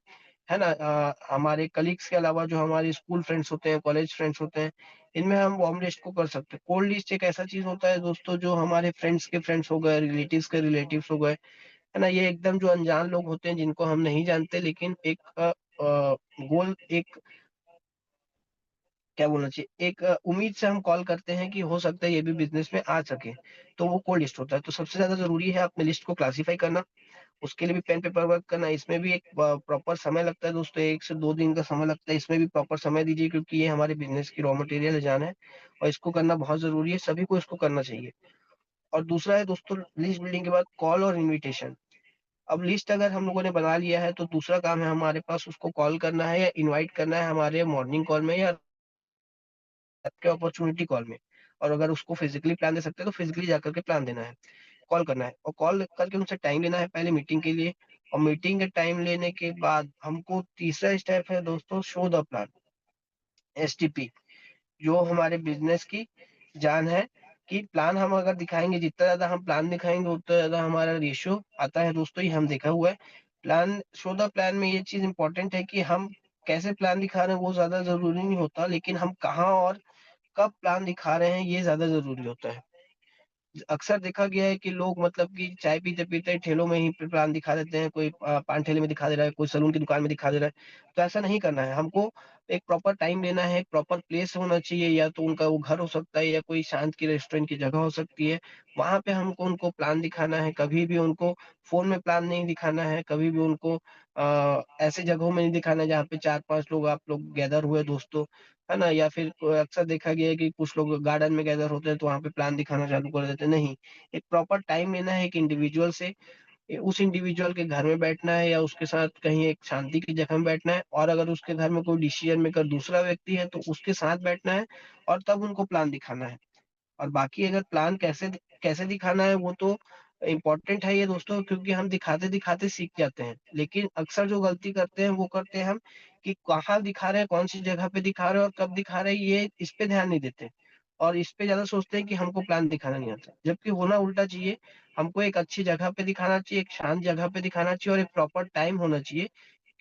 है ना? हमारे कलीग्स के अलावा जो हमारे स्कूल फ्रेंड्स होते हैं, कॉलेज फ्रेंड्स होते हैं, इनमें हम वार्म लिस्ट को कर सकते हैं। कोल्ड लिस्ट एक ऐसा चीज़ होता है दोस्तों जो हमारे फ्रेंड्स के फ्रेंड्स हो गए, रिलेटिव्स के रिलेटिव्स हो गए, है ना? ये एकदम जो अनजान लोग होते हैं जिनको हम नहीं जानते लेकिन एक गोल एक क्या बोलना चाहिए एक उम्मीद से हम कॉल करते हैं कि हो सकता है ये भी बिज़नेस में आ सके, तो वो कोल्ड लिस्ट होता है। तो सबसे ज़्यादा ज़रूरी है अपने लिस्ट को क्लासिफाई करना, उसके लिए भी पेन पेपर वर्क करना, इसमें भी एक प्रॉपर समय लगता है दोस्तों 1 से 2 दिन का समय लगता है, इसमें भी प्रॉपर समय दीजिए क्योंकि ये हमारे बिज़नेस की रॉ मटेरियल जान है और इसको करना बहुत ज़रूरी है, सभी को इसको करना चाहिए। और दूसरा है दोस्तों लिस्ट बिल्डिंग के बाद कॉल और इन्विटेशन। अब लिस्ट अगर हम लोगों ने बना लिया है तो दूसरा काम है हमारे पास उसको कॉल करना है या इनवाइट करना है हमारे मॉर्निंग कॉल में या आपके अपॉर्चुनिटी कॉल में। और अगर उसको फिजिकली प्लान दे सकते हैं तो फिजिकली जाकर के प्लान देना है, कॉल करना है और कॉल करके उनसे टाइम लेना है पहले मीटिंग के लिए और मीटिंग के टाइम लेने के बाद हमको तीसरा स्टेप है दोस्तों शो द प्लान, एसटीपी, जो हमारे बिज़नेस की जान है कि प्लान हम अगर दिखाएँगे जितना ज़्यादा हम प्लान दिखाएँगे उतना ज़्यादा हमारा रेशियो आता है दोस्तों, ये हम देखा हुआ है। प्लान शो द प्लान में ये चीज़ इम्पोर्टेंट है कि हम कैसे प्लान दिखा रहे हैं वो ज़्यादा ज़रूरी नहीं होता, लेकिन हम कहाँ और कब प्लान दिखा रहे हैं ये ज़्यादा ज़रूरी होता है। अक्सर देखा गया है कि लोग मतलब कि चाय पीते-पीते ठेलों में ही प्लान दिखा देते हैं, कोई पान ठेले में दिखा दे रहा है, कोई सैलून की दुकान में दिखा दे रहा है। तो ऐसा नहीं करना है, हमको एक प्रॉपर टाइम लेना है, एक प्रॉपर प्लेस होना चाहिए, या तो उनका वो घर हो सकता है या कोई शांत की रेस्टोरेंट की जगह हो सकती है। वहाँ पे हमको उनको प्लान दिखाना है, कभी भी उनको फ़ोन में प्लान नहीं दिखाना है, कभी भी उनको ऐसी जगहों में नहीं दिखाना है जहाँ पे 4-5 लोग आप लोग गैदर हुए दोस्तों, है ना? या फिर अक्सर देखा गया है कि कुछ लोग गार्डन में गैदर होते हैं तो वहाँ पे प्लान दिखाना चालू कर देते हैं, नहीं। एक प्रॉपर टाइम लेना है एक इंडिविजुअल से, उस इंडिविजुअल के घर में बैठना है या उसके साथ कहीं एक शांति की जगह में बैठना है, और अगर उसके घर में कोई डिसीजन मेकर दूसरा व्यक्ति है तो उसके साथ बैठना है और तब उनको प्लान दिखाना है। और बाकी अगर प्लान कैसे दिखाना है वो तो इम्पोर्टेंट है ये दोस्तों, क्योंकि हम दिखाते-दिखाते सीख जाते हैं। लेकिन अक्सर जो गलती करते हैं वो करते हैं हम कि कहाँ दिखा रहे हैं, कौन-सी जगह पे दिखा रहे हैं और कब दिखा रहे हैं, ये इस पे ध्यान नहीं देते। और इस पे ज़्यादा सोचते हैं कि हमको प्लान दिखाना नहीं आता। जबकि होना उल्टा चाहिए, हमको एक अच्छी जगह पे दिखाना चाहिए, एक शांत जगह पे दिखाना चाहिए और एक प्रॉपर टाइम होना चाहिए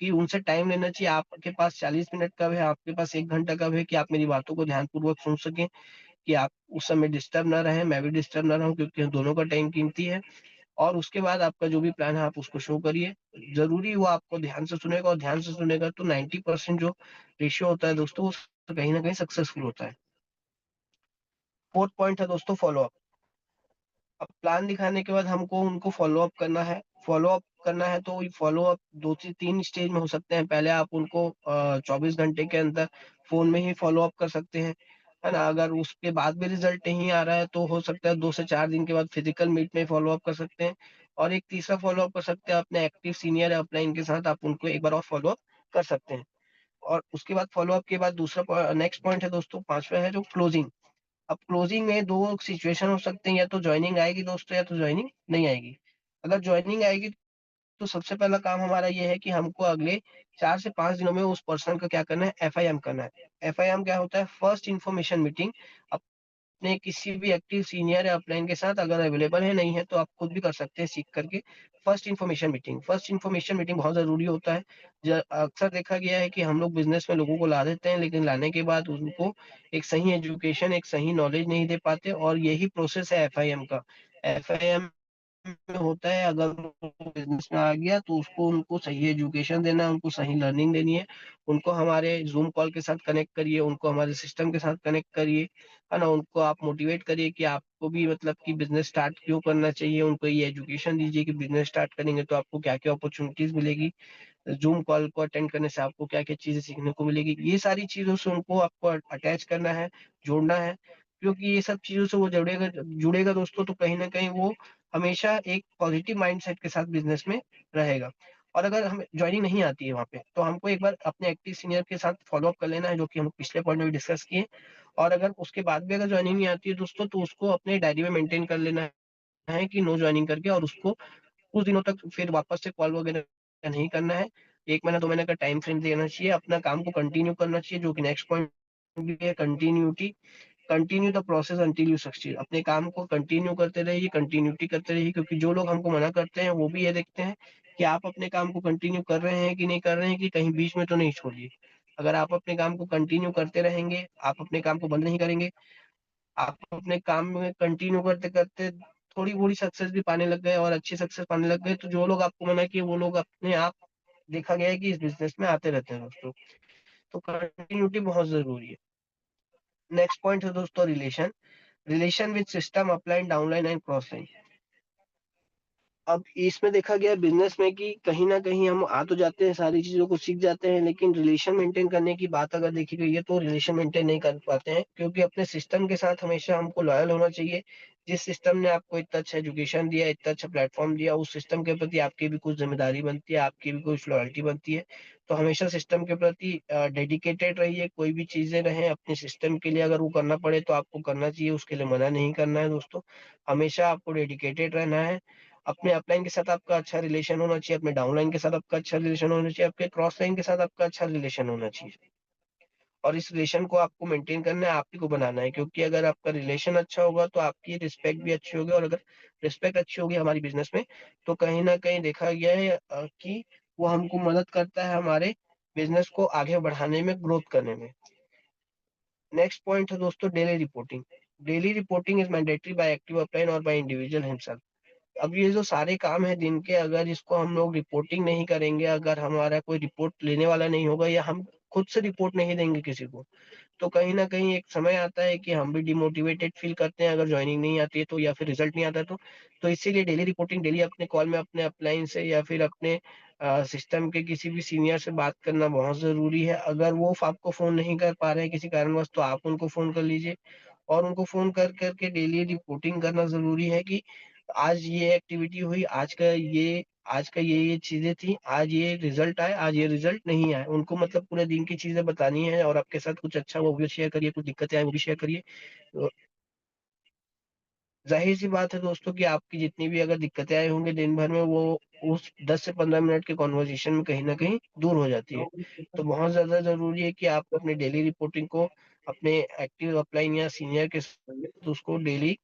कि उनसे टाइम लेना चाहिए। आपके पास 40 मिनट कब है, आपके पास 1 घंटा कब है कि आप मेरी बातों को ध्यानपूर्वक सुन सकें। कि आप उस समय डिस्टर्ब ना रहें, मैं भी डिस्टर्ब ना रहूँ, क्योंकि हम दोनों का टाइम कीमती है। और उसके बाद आपका जो भी प्लान है आप उसको शो करिए। ज़रूरी वो आपको ध्यान से सुनेगा, और ध्यान से सुनेगा तो 90% जो रेशियो होता है दोस्तों, वो कहीं न कहीं सक्सेसफुल होता है। 4th पॉइंट है दोस्तों, फ़ॉलो अप। अब प्लान दिखाने के बाद हमको उनको फ़ॉलो अप करना है। फ़ॉलो अप करना है तो फ़ॉलो अप 2 से 3 स्टेज में हो सकते हैं। पहले आप उनको 24 घंटे के अंदर फ़ोन में ही फ़ॉलो अप कर सकते हैं, है ना? अगर उसके बाद भी रिज़ल्ट नहीं आ रहा है तो हो सकता है 2 से 4 दिन के बाद फिज़िकल मीट में फ़ॉलो अप कर सकते हैं। और एक तीसरा फ़ॉलो अप कर सकते हैं अपने एक्टिव सीनियर या अपलाइन के साथ, आप उनको एक बार और फ़ॉलो अप कर सकते हैं। और उसके बाद फ़ॉलो अप के बाद दूसरा नेक्स्ट पॉइंट है दोस्तों, 5वां है जो क्लोजिंग। अब क्लोजिंग में 2 सिचुएशन हो सकते हैं, या तो जॉइनिंग आएगी दोस्तों या तो जॉइनिंग नहीं आएगी। अगर जॉइनिंग आएगी तो सबसे पहला काम हमारा ये है कि हमको अगले 4 से 5 दिनों में उस पर्सन का क्या करना है, एफआईएम करना है। एफआईएम क्या होता है? First information meeting. अपने किसी भी एक्टिव सीनियर या अपलाइन के साथ, अगर अवेलेबल है, नहीं है तो आप खुद भी कर सकते हैं सीख करके। फर्स्ट इन्फॉर्मेशन मीटिंग बहुत ज़रूरी होता है। अक्सर देखा गया है कि हम लोग बिज़नेस में लोगों को ला देते हैं, लेकिन लाने के बाद उनको एक सही एजुकेशन, एक सही नॉलेज नहीं दे पाते, और यही प्रोसेस है एफआईएम का। एफआईएम में होता है, अगर वो बिज़नेस में आ गया तो उसको उनको सही एजुकेशन देना है, उनको सही लर्निंग देनी है। उनको हमारे ज़ूम कॉल के साथ कनेक्ट करिए, उनको हमारे सिस्टम के साथ कनेक्ट करिए, है ना? उनको आप मोटिवेट करिए कि आपको भी मतलब कि बिज़नेस स्टार्ट क्यों करना चाहिए। उनको ये एजुकेशन दीजिए कि बिज़नेस स्टार्ट करेंगे तो आपको क्या-क्या अपॉर्च्युनिटीज़ मिलेगी। ज़ूम कॉल को अटेंड करने से आपको क्या-क्या चीज़ें सीखने को मिलेगी। ये सारी चीज़ों से उनको आपको अटैच करना है, जोड़ना है, क्योंकि ये सब चीज़ों से वो जुड़ेगा दोस्तों, तो कहीं न कहीं वो हमेशा एक पॉजिटिव माइंडसेट के साथ बिज़नेस में रहेगा। और अगर हमें जॉइनिंग नहीं आती है वहाँ पे, तो हमको एक बार अपने एक्टिव सीनियर के साथ फ़ॉलो अप कर लेना है, जो कि हम पिछले पॉइंट में भी डिस्कस किए। और अगर उसके बाद भी अगर जॉइनिंग नहीं आती है दोस्तों, तो उसको अपने डायरी में मेंटेन कर लेना है कि नो जॉइनिंग करके, और उसको कुछ दिनों तक फिर वापस से कॉल वगैरह नहीं करना है। 1 महीना 2 महीने का टाइम फ्रेम देना चाहिए, अपना काम को कंटिन्यू करना चाहिए, जो कि नेक्स्ट पॉइंट भी है continuity. Continue the process until you succeed. अपने काम को कंटिन्यू करते रहिए, कंटिन्यूटी करते रहिए, क्योंकि जो लोग हमको मना करते हैं, वो भी ये देखते हैं कि आप अपने काम को कंटिन्यू कर रहे हैं कि नहीं कर रहे हैं, कि कहीं बीच में तो नहीं छोड़ दिए। अगर आप अपने काम को कंटिन्यू करते रहेंगे, आप अपने काम को बंद नहीं करेंगे, आप अपने काम में कंटिन्यू करते-करते थोड़ी-थोड़ी सक्सेस भी पाने लग गए और अच्छी सक्सेस पाने लग गए, तो जो लोग आपको मना किए वो लोग अपने आप, देखा गया है कि इस बिज़नेस में आते रहते हैं दोस्तों। तो कंटिन्यूटी बहुत ज़रूरी है। नेक्स्ट पॉइंट है दोस्तों relation. Relation with system, upline, downline and crossline. अब इसमें देखा गया है बिज़नेस में कि कहीं न कहीं हम आ तो जाते हैं, सारी चीज़ों को सीख जाते हैं, लेकिन रिलेशन मेंटेन करने की बात अगर देखी गई है, तो रिलेशन मेंटेन नहीं कर पाते हैं, क्योंकि अपने सिस्टम के साथ हमेशा हमको लॉयल होना चाहिए। जिस सिस्टम ने आपको इतना अच्छा एजुकेशन दिया, इतना अच्छा प्लेटफ़ॉर्म दिया, उस सिस्टम के प्रति आपकी भी कुछ ज़िम्मेदारी बनती है, आपकी भी कुछ लॉयल्टी बनती है। तो हमेशा सिस्टम के प्रति डेडिकेटेड रहिए, कोई भी चीज़ें रहें अपने सिस्टम के लिए, अगर वो करना पड़े तो आपको करना चाहिए, उसके लिए मना नहीं करना है दोस्तों। हमेशा आपको डेडिकेटेड रहना है। अपने अपलाइन के साथ आपका अच्छा रिलेशन होना चाहिए, अपने डाउनलाइन के साथ आपका अच्छा रिलेशन होना चाहिए, आपके क्रॉस लाइन के साथ आपका अच्छा रिलेशन होना चाहिए। और इस रिलेशन को आपको मेंटेन करना है, आप ही को बनाना है, क्योंकि अगर आपका रिलेशन अच्छा होगा तो आपकी रिस्पेक्ट भी अच्छी होगी, और अगर रिस्पेक्ट अच्छी होगी हमारी बिज़नेस में, तो कहीं न कहीं देखा गया है कि वो हमको मदद करता है हमारे बिज़नेस को आगे बढ़ाने में, ग्रोथ करने में। नेक्स्ट पॉइंट है दोस्तों daily reporting. Daily reporting is mandatory by active upline और बाय इंडिविजुअल हिमसेल्फ। अब ये जो सारे काम है दिन के, अगर इसको हम लोग रिपोर्टिंग नहीं करेंगे, अगर हमारा कोई रिपोर्ट लेने वाला नहीं होगा या हम खुद से रिपोर्ट नहीं देंगे किसी को, तो कहीं न कहीं एक समय आता है कि हम भी डिमोटिवेटेड फ़ील करते हैं अगर जॉइनिंग नहीं आती है तो, या फिर रिज़ल्ट नहीं आता है तो। तो इसीलिए डेली रिपोर्टिंग, डेली अपने कॉल में अपने अपलाइन से या फिर अपने सिस्टम के किसी भी सीनियर से बात करना बहुत ज़रूरी है। अगर वो आपको फ़ोन नहीं कर पा रहे हैं किसी कारणवश, तो आप उनको फ़ोन कर लीजिए और उनको फ़ोन कर के डेली रिपोर्टिंग करना ज़रूरी है कि आज ये एक्टिविटी हुई, आज का ये चीज़ें थी, आज ये रिज़ल्ट आए, आज ये रिज़ल्ट नहीं आए। उनको मतलब पूरे दिन की चीज़ें बतानी है और आपके साथ कुछ अच्छा वो भी शेयर करिए, कुछ दिक्कतें आए वो भी शेयर करिए। अ, ज़ाहिर-सी बात है दोस्तों कि आपकी जितनी भी अगर दिक्कतें आई होंगी दिन भर में, वो उस 10 से 15 मिनट के कन्वर्सेशन में कहीं न कहीं दूर हो जाती है। तो बहुत ज़्यादा ज़रूरी है कि आप अपनी डेली रिपोर्टिंग को अपने एक्टिव अपलाइन या सीनियर के साथ उसको डेली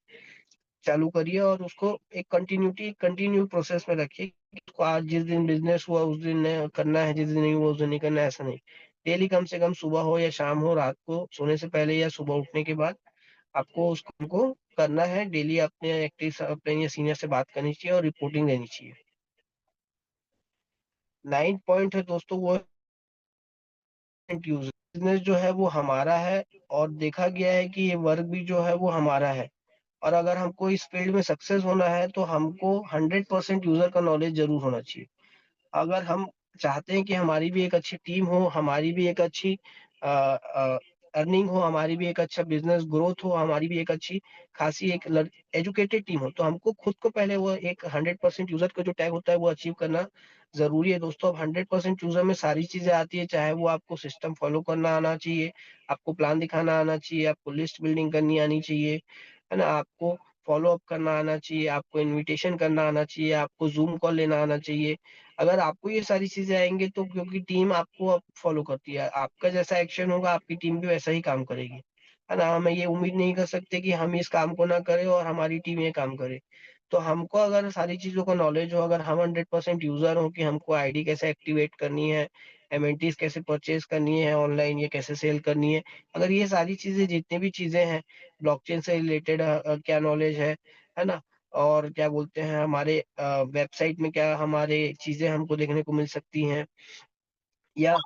चालू करिए और उसको एक कंटिन्यू प्रोसेस में रखिए। उसको आज जिस दिन बिज़नेस हुआ उस दिन करना है, जिस दिन नहीं हुआ उस दिन नहीं करना है, ऐसा नहीं। डेली कम से कम सुबह हो या शाम हो, रात को सोने से पहले या सुबह उठने के बाद आपको उस काम को करना है। डेली अपने अपने या सीनियर से बात करनी चाहिए और रिपोर्टिंग देनी चाहिए। 9th पॉइंट है दोस्तों, वो यूज़र। बिज़नेस जो है वो हमारा है और देखा गया है कि ये वर्क भी जो है वो हमारा है। और अगर हमको इस फील्ड में सक्सेस होना है तो हमको 100% यूज़र का नॉलेज ज़रूर होना चाहिए। अगर हम चाहते हैं कि हमारी भी एक अच्छी टीम हो, हमारी भी एक अच्छी अर्निंग हो, हमारी भी एक अच्छा बिज़नेस ग्रोथ हो, हमारी भी एक अच्छी खासी एक एजुकेटेड टीम हो, तो हमको खुद को पहले वो एक 100% यूज़र का जो टैग होता है वो अचीव करना ज़रूरी है दोस्तों। अब 100% यूज़र में सारी चीज़ें आती है, चाहे वो आपको सिस्टम फ़ॉलो करना आना चाहिए, आपको प्लान दिखाना आना चाहिए, आपको लिस्ट बिल्डिंग करनी आनी चाहिए, है ना? आपको फ़ॉलो अप करना आना चाहिए, आपको इन्विटेशन करना आना चाहिए, आपको ज़ूम कॉल लेना आना चाहिए। अगर आपको ये सारी चीज़ें आएँगी तो, क्योंकि टीम आपको अब फ़ॉलो करती है, आपका जैसा एक्शन होगा आपकी टीम भी वैसा ही काम करेगी, है ना? हम ये उम्मीद नहीं कर सकते कि हम इस काम को ना करें और हमारी टीम ये काम करे। तो हमको अगर सारी चीज़ों का नॉलेज हो, अगर हम 100% यूज़र हो कि हमको आईडी कैसे एक्टिवेट करनी है, एमएनटीज़ कैसे परचेज़ करनी है ऑनलाइन, ये कैसे सेल करनी है, अगर ये सारी चीज़ें जितनी भी चीज़ें हैं, ब्लॉकचेन से रिलेटेड क्या नॉलेज है ना? और क्या बोलते हैं हमारे वेबसाइट में क्या हमारे चीज़ें हमको देखने को मिल सकती हैं, या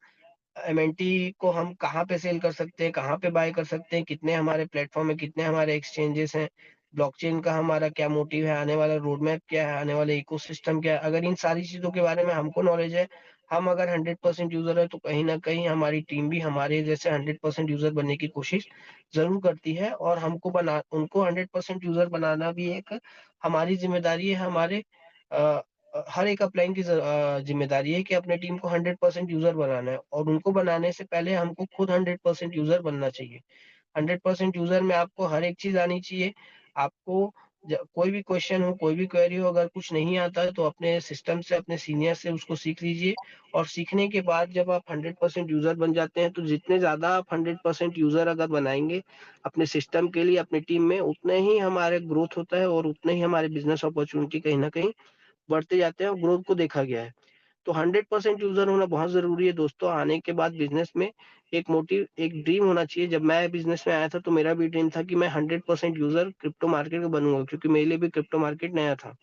एमएनटी को हम कहाँ पे सेल कर सकते हैं, कहाँ पे बाय कर सकते हैं, कितने हमारे प्लेटफ़ॉर्म है, कितने हमारे एक्सचेंजेस हैं, ब्लॉकचेन का हमारा क्या मोटिव है, आने वाला रोड मैप क्या है, आने वाला इकोसिस्टम क्या है। अगर इन सारी चीज़ों के बारे में हमको नॉलेज है, हम अगर 100% यूज़र है, तो कहीं न कहीं हमारी टीम भी हमारे जैसे 100% यूज़र बनने की कोशिश ज़रूर करती है और उनको 100% यूज़र बनाना भी एक हमारी ज़िम्मेदारी है, हमारे अ हर एक अपलाइन की ज़िम्मेदारी है कि अपने टीम को 100% यूज़र बनाना है और उनको बनाने से पहले हमको खुद 100% यूज़र बनना चाहिए। 100% यूज़र में आपको हर एक चीज़ आनी चाहिए। आपको कोई भी क्वेश्चन हो, कोई भी क्वेरी हो, अगर कुछ नहीं आता है तो अपने सिस्टम से, अपने सीनियर से उसको सीख लीजिए और सीखने के बाद जब आप 100% यूज़र बन जाते हैं, तो जितने ज़्यादा आप 100% यूज़र अगर बनाएँगे अपने सिस्टम के लिए, अपनी टीम में, उतने ही हमारे ग्रोथ होता है और उतने ही हमारे बिज़नेस अपॉर्च्युनिटी कहीं न कहीं बढ़ते जाते हैं और ग्रोथ को देखा गया है। तो 100% यूज़र होना बहुत ज़रूरी है दोस्तों। आने के बाद बिज़नेस में एक ड्रीम होना चाहिए। जब मैं बिज़नेस में आया था तो मेरा भी ड्रीम था कि मैं 100% यूज़र क्रिप्टो मार्केट का बनूँगा, क्योंकि मेरे लिए भी क्रिप्टो मार्केट नया था।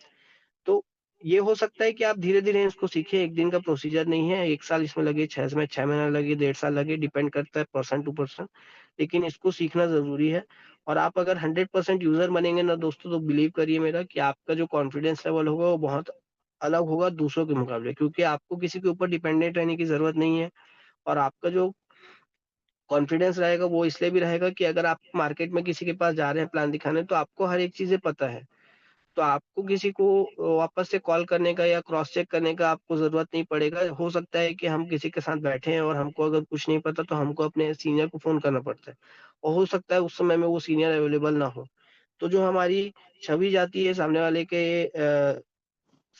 तो ये हो सकता है कि आप धीरे-धीरे इसको सीखें, एक दिन का प्रोसीजर नहीं है, 1 साल इसमें लगे, 6 महीना लगे, 1.5 साल लगे, डिपेंड करता है पर्सन टू पर्सन। लेकिन इसको सीखना ज़रूरी है और आप अगर 100% यूज़र बनेंगे ना दोस्तों, तो बिलीव करिए मेरा कि आपका जो कॉन्फिडेंस लेवल होगा वो बहुत अलग होगा दूसरों के मुकाबले, क्योंकि आपको किसी के ऊपर डिपेंडेंट रहने की ज़रूरत नहीं है और आपका जो कॉन्फिडेंस रहेगा वो इसलिए भी रहेगा कि अगर आप मार्केट में किसी के पास जा रहे हैं प्लान दिखाने, तो आपको हर एक चीज़ें पता है। तो आपको किसी को वापस से कॉल करने का या क्रॉस चेक करने का आपको ज़रूरत नहीं पड़ेगा। हो सकता है कि हम किसी के साथ बैठे हैं और हमको अगर कुछ नहीं पता तो हमको अपने सीनियर को फ़ोन करना पड़ता है और हो सकता है उस समय में वो सीनियर अवेलेबल ना हो। तो जो हमारी छवि जाती है सामने वाले के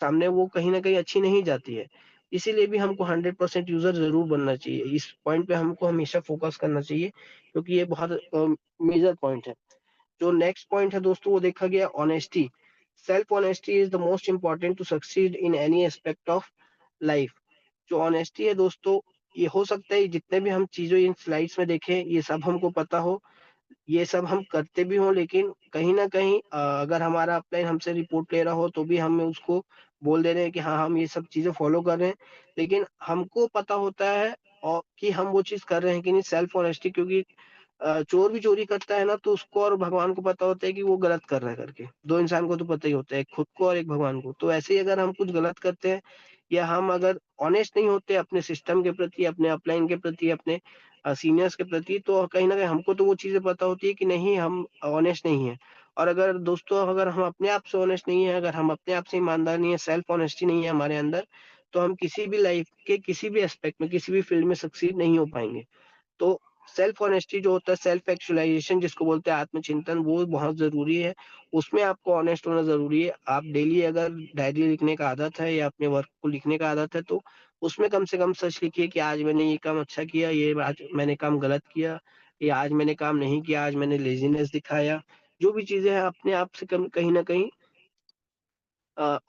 सामने, वो कहीं न कहीं अच्छी नहीं जाती है। इसीलिए भी हमको 100% यूज़र ज़रूर बनना चाहिए। इस पॉइंट पे हमको हमेशा फ़ोकस करना चाहिए क्योंकि ये बहुत मेजर पॉइंट है। जो नेक्स्ट पॉइंट है दोस्तों वो देखा गया honesty. Self honesty is the most important to succeed in any aspect of life. जो ऑनेस्टी है दोस्तों, ये हो सकता है जितने भी हम चीज़ें इन स्लाइड्स में देखें ये सब हमको पता हो, ये सब हम करते भी हों, लेकिन कहीं न कहीं अगर हमारा अपलाइन हमसे रिपोर्ट ले रहा हो तो भी हम उसको बोल दे रहे हैं कि हाँ, हम ये सब चीज़ें फ़ॉलो कर रहे हैं। लेकिन हमको पता होता है और कि हम वो चीज़ कर रहे हैं कि नहीं, सेल्फ ऑनेस्टी, क्योंकि चोर भी चोरी करता है ना, तो उसको और भगवान को पता होता है कि वो गलत कर रहा है करके। 2 इंसान को तो पता ही होता है, एक खुद को और एक भगवान को। तो ऐसे ही अगर हम कुछ गलत करते हैं या हम अगर ऑनेस्ट नहीं होते अपने सिस्टम के प्रति, अपने अपलाइन के प्रति, अपने सीनियर्स के प्रति, तो कहीं न कहीं हमको तो वो चीज़ें पता होती है कि नहीं, हम ऑनेस्ट नहीं हैं। और अगर दोस्तों, अगर हम अपने आप से ऑनेस्ट नहीं हैं, अगर हम अपने आप से ईमानदार नहीं है, सेल्फ ऑनेस्टी नहीं है हमारे अंदर, तो हम किसी भी लाइफ़ के किसी भी एस्पेक्ट में, किसी भी फील्ड में सक्सीड नहीं हो पाएँगे। तो सेल्फ ऑनेस्टी जो होता है, सेल्फ एक्चुअलाइज़ेशन जिसको बोलते हैं, आत्मचिंतन, वो बहुत ज़रूरी है। उसमें आपको ऑनेस्ट होना ज़रूरी है। आप डेली अगर डायरी लिखने का आदत है या अपने वर्क को लिखने का आदत है, तो उसमें कम से कम सच लिखिए कि आज मैंने ये काम अच्छा किया, ये आज मैंने काम गलत किया, या आज मैंने काम नहीं किया, आज मैंने लेज़ीनेस दिखाया। जो भी चीज़ें हैं अपने आप से कम कहीं न कहीं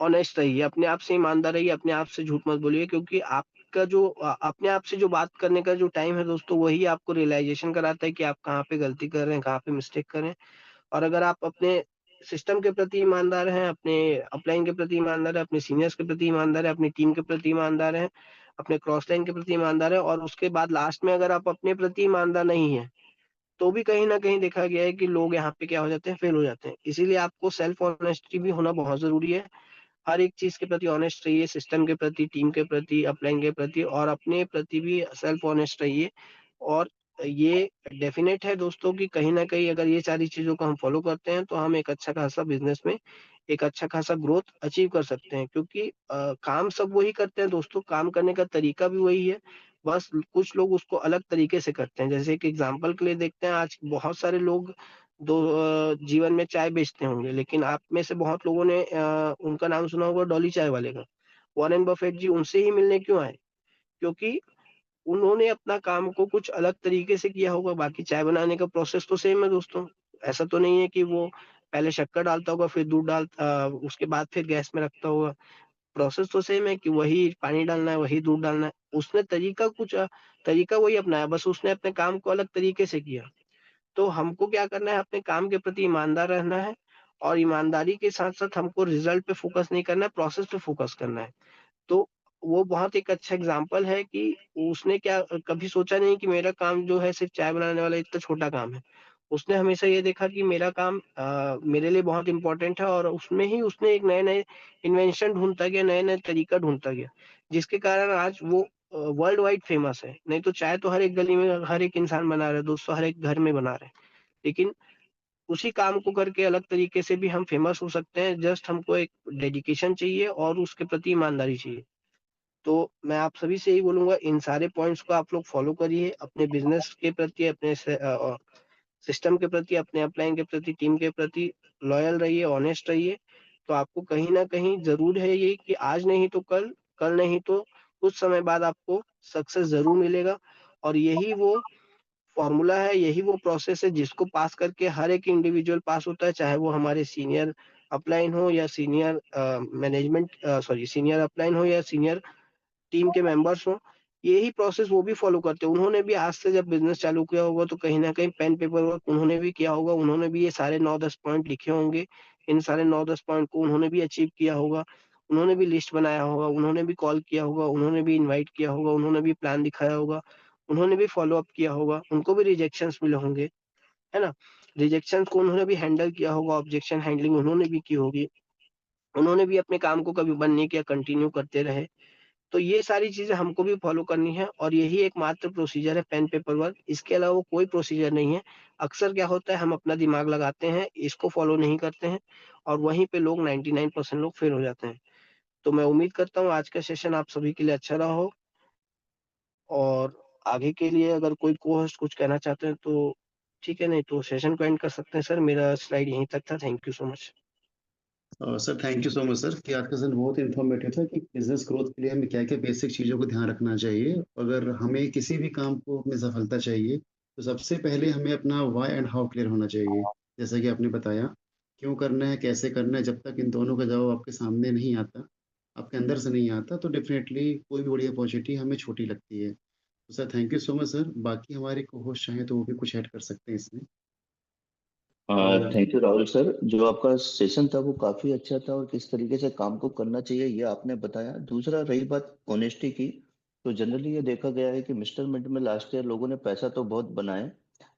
ऑनेस्ट रहिए, अपने आप से ईमानदार रहिए, अपने आप से झूठ मत बोलिए, क्योंकि आपका जो अपने आप से जो बात करने का जो टाइम है दोस्तों, वही आपको रियलाइज़ेशन कराता है कि आप कहाँ पे गलती कर रहे हैं, कहाँ पे मिस्टेक कर रहे हैं। और अगर आप अपने सिस्टम के प्रति ईमानदार हैं, अपने अपलाइन के प्रति ईमानदार हैं, अपने सीनियर्स के प्रति ईमानदार हैं, अपनी टीम के प्रति ईमानदार हैं, अपने क्रॉस लाइन के प्रति ईमानदार हैं, और उसके बाद लास्ट में अगर आप अपने प्रति ईमानदार नहीं हैं, तो भी कहीं न कहीं देखा गया है कि लोग यहाँ पे क्या हो जाते हैं, फेल हो जाते हैं। इसीलिए आपको सेल्फ ऑनेस्टी भी होना बहुत ज़रूरी है। हर एक चीज़ के प्रति ऑनेस्ट रहिए, सिस्टम के प्रति, टीम के प्रति, अपलाइन के प्रति, और अपने प्रति भी सेल्फ ऑनेस्ट रहिए। और ये डेफ़िनेट है दोस्तों कि कहीं न कहीं अगर ये सारी चीज़ों को हम फ़ॉलो करते हैं, तो हम एक अच्छा-खासा बिज़नेस में एक अच्छा-खासा ग्रोथ अचीव कर सकते हैं, क्योंकि काम सब वही करते हैं दोस्तों, काम करने का तरीका भी वही है, बस कुछ लोग उसको अलग तरीके से करते हैं। जैसे एक एग्ज़ाम्पल के लिए देखते हैं, आज बहुत सारे लोग जीवन में चाय बेचते होंगे, लेकिन आप में से बहुत लोगों ने उनका नाम सुना होगा, डॉली चाय वाले का। वॉरेन बफेट जी उनसे ही मिलने क्यों आए? क्योंकि उन्होंने अपना काम को कुछ अलग तरीके से किया होगा, बाकी चाय बनाने का प्रोसेस तो सेम है दोस्तों। ऐसा तो नहीं है कि वो पहले शक्कर डालता होगा, फिर दूध उसके बाद फिर गैस में रखता होगा। प्रोसेस तो सेम है कि वही पानी डालना है, वही दूध डालना है। उसने तरीका वही अपनाया, बस उसने अपने काम को अलग तरीके से किया। तो हमको क्या करना है, अपने काम के प्रति ईमानदार रहना है, और ईमानदारी के साथ-साथ हमको रिज़ल्ट पे फ़ोकस नहीं करना है, प्रोसेस पे फ़ोकस करना है। तो वो बहुत एक अच्छा एग्ज़ाम्पल है कि उसने कभी सोचा नहीं कि मेरा काम जो है सिर्फ़ चाय बनाने वाला इतना छोटा काम है। उसने हमेशा ये देखा कि मेरा काम मेरे लिए बहुत इम्पोर्टेंट है, और उसमें ही उसने एक नए-नए इन्वेंशन ढूँढता गया, नए-नए तरीका ढूँढता गया, जिसके कारण आज वो वर्ल्ड वाइड फ़ेमस है। नहीं तो चाय तो हर एक गली में हर एक इंसान बना रहा है दोस्तों, हर एक घर में बना रहा है। लेकिन उसी काम को करके अलग तरीके से भी हम फ़ेमस हो सकते हैं, जस्ट हमको एक डेडिकेशन चाहिए और उसके प्रति ईमानदारी चाहिए। तो मैं आप सभी से यही बोलूँगा, इन सारे पॉइंट्स को आप लोग फ़ॉलो करिए, अपने बिज़नेस के प्रति, अपने सिस्टम के प्रति, अपने अपलाइन के प्रति, टीम के प्रति लॉयल रहिए, ऑनेस्ट रहिए। तो आपको कहीं न कहीं ज़रूर है ये कि आज नहीं तो कल, कल नहीं तो कुछ समय बाद आपको सक्सेस ज़रूर मिलेगा, और यही वो फ़ॉर्मूला है, यही वो प्रोसेस है जिसको पास करके हर एक इंडिविजुअल पास होता है, चाहे वो हमारे सीनियर अपलाइन हो या सीनियर अपलाइन हो या सीनियर टीम के मेंबर्स हों। यही प्रोसेस वो भी फ़ॉलो करते हैं। उन्होंने भी आज से जब बिज़नेस चालू किया होगा, तो कहीं न कहीं पेन पेपर वर्क उन्होंने भी किया होगा, उन्होंने भी ये सारे 9-10 पॉइंट लिखे होंगे। इन सारे 9-10 पॉइंट को उन्होंने भी अचीव किया होगा। उन्होंने भी लिस्ट बनाया होगा, उन्होंने भी कॉल किया होगा, उन्होंने भी इनवाइट किया होगा, उन्होंने भी प्लान दिखाया होगा, उन्होंने भी फ़ॉलो अप किया होगा, उनको भी रिजेक्शंस मिले होंगे, है ना? रिजेक्शंस को उन्होंने भी हैंडल किया होगा, ऑब्जेक्शन हैंडलिंग उन्होंने भी की होगी। उन्होंने भी अपने काम को कभी बंद नहीं किया, कंटिन्यू करते रहे। तो ये सारी चीज़ें हमको भी फ़ॉलो करनी है, और यही एकमात्र प्रोसीजर है, पेन पेपर वर्क। इसके अलावा कोई प्रोसीजर नहीं है। अक्सर क्या होता है, हम अपना दिमाग लगाते हैं, इसको फ़ॉलो नहीं करते हैं, और वहीं पे लोग 99% लोग फेल हो जाते हैं। तो मैं उम्मीद करता हूँ आज का सेशन आप सभी के लिए अच्छा रहा हो, और आगे के लिए अगर कोई को-होस्ट कुछ कहना चाहते हैं तो ठीक है, नहीं तो सेशन को एंड कर सकते हैं सर। मेरा स्लाइड यहीं तक था। Thank you so much. Sir thank you so much sir कि आज का सेशन बहुत इन्फॉर्मेटिव था कि बिजनेस ग्रोथ के लिए हमें क्या-क्या बेसिक चीज़ों को ध्यान रखना चाहिए। अगर हमें किसी भी काम को में सफलता चाहिए, तो सबसे पहले हमें अपना व्हाय एंड हाउ क्लियर होना चाहिए। जैसा कि आपने बताया, क्यों करना है, कैसे करना है, जब तक इन दोनों का जवाब आपके सामने नहीं आता, आपके अंदर से नहीं आता, तो डेफ़िनेटली कोई भी बड़ी अपॉर्च्युनिटी हमें छोटी लगती है। तो sir thank you so much sir. बाकी हमारे को-होस्ट चाहें तो वो भी कुछ ऐड कर सकते हैं इसमें। Thank you Rahul sir. जो आपका सेशन था वो काफी अच्छा था और किस तरीके से काम को करना चाहिए ये आपने बताया। दूसरा, रही बात ऑनेस्टी की, तो जनरली ये देखा गया है कि मिस्टर मिंट में लास्ट ईयर लोगों ने पैसा तो बहुत बनाया,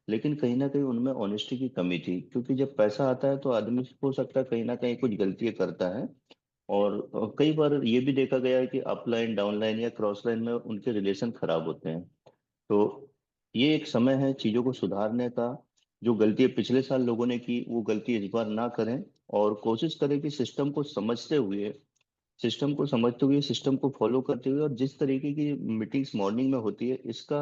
लेकिन कहीं ना कहीं उनमें ऑनेस्टी की कमी थी, क्योंकि जब पैसा आता है तो आदमी हो सकता है कहीं ना कहीं कुछ गलतियां करता है। और कई बार ये भी देखा गया है कि अपलाइन डाउनलाइन या क्रॉस लाइन में उनके रिलेशन खराब होते हैं। तो ये एक समय है चीजों को सुधारने का। जो गलतियां पिछले साल लोगों ने की वो गलती इस बार ना करें, और कोशिश करें कि सिस्टम को फॉलो करते हुए, और जिस तरीके की मीटिंग्स मॉर्निंग में होती है इसका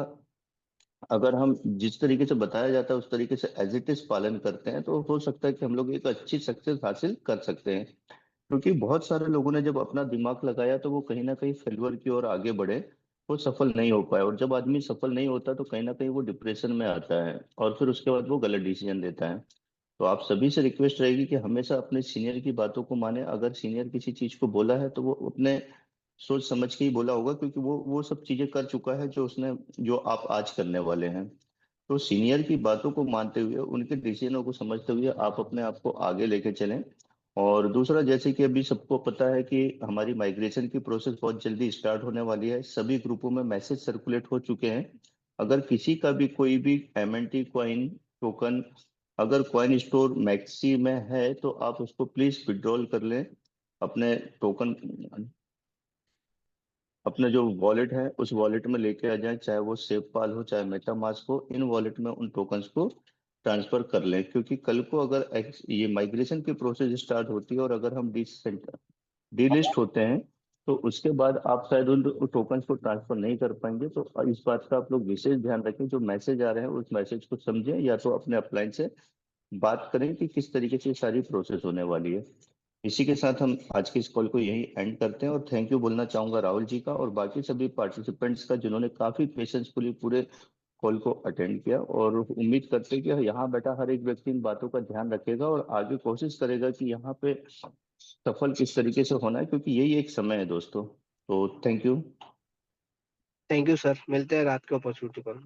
अगर हम जिस तरीके से बताया जाता है उस तरीके से एज इट इज पालन करते हैं, तो हो सकता है कि हम लोग एक अच्छी सक्सेस हासिल कर सकते हैं। क्योंकि बहुत सारे लोगों ने जब अपना दिमाग लगाया तो वो कहीं ना कहीं फेल्यूर की ओर आगे बढ़े, वो सफल नहीं हो पाए। और जब आदमी सफल नहीं होता तो कहीं ना कहीं वो डिप्रेशन में आता है और फिर उसके बाद वो गलत डिसीजन लेता है। तो आप सभी से रिक्वेस्ट रहेगी कि हमेशा अपने सीनियर की बातों को माने। अगर सीनियर किसी चीज को बोला है तो वो अपने सोच समझ के ही बोला होगा, क्योंकि वो सब चीजें कर चुका है जो आप आज करने वाले हैं। तो सीनियर की बातों को मानते हुए, उनके डिसीजनों को समझते हुए आप अपने आप को आगे लेके चलें। और दूसरा, जैसे कि अभी सबको पता है कि हमारी माइग्रेशन की प्रोसेस बहुत जल्दी स्टार्ट होने वाली है, सभी ग्रुपों में मैसेज सर्कुलेट हो चुके हैं। अगर किसी का भी कोई भी एमएनटी कॉइन टोकन, अगर कॉइन स्टोर मैक्सी में है तो आप उसको प्लीज विड्रॉल कर लें। अपने टोकन, अपने जो वॉलेट है उस वॉलेट में लेके आ जाएं, चाहे वो सेवपाल हो चाहे मेटामास्क हो, इन वॉलेट में उन टोकन्स को ट्रांसफर कर लें। क्योंकि कल को अगर ये माइग्रेशन की प्रोसेस स्टार्ट होती है और अगर हम डीलिस्ट होते हैं तो उसके बाद आप शायद उन टोकन्स को ट्रांसफर नहीं कर पाएंगे। तो इस बात का आप लोग विशेष ध्यान रखें, जो मैसेज आ रहे हैं उस मैसेज को समझें, या तो अपने अपलाइन से बात करें कि किस तरीके से ये सारी प्रोसेस होने वाली है। इसी के साथ हम आज के इस कॉल को यही एंड करते हैं, और थैंक यू बोलना चाहूंगा राहुल जी का और बाकी सभी पार्टिसिपेंट्स का, जिन्होंने काफी पेशेंसफुली पूरे कॉल को अटेंड किया। और उम्मीद करते हैं कि यहाँ बैठा हर एक व्यक्ति इन बातों का ध्यान रखेगा और आगे कोशिश करेगा कि यहाँ पे सफल किस तरीके से होना है, क्योंकि यही एक समय है दोस्तों। तो thank you. Thank you sir, मिलते हैं रात के अपॉर्चुनिटी पर।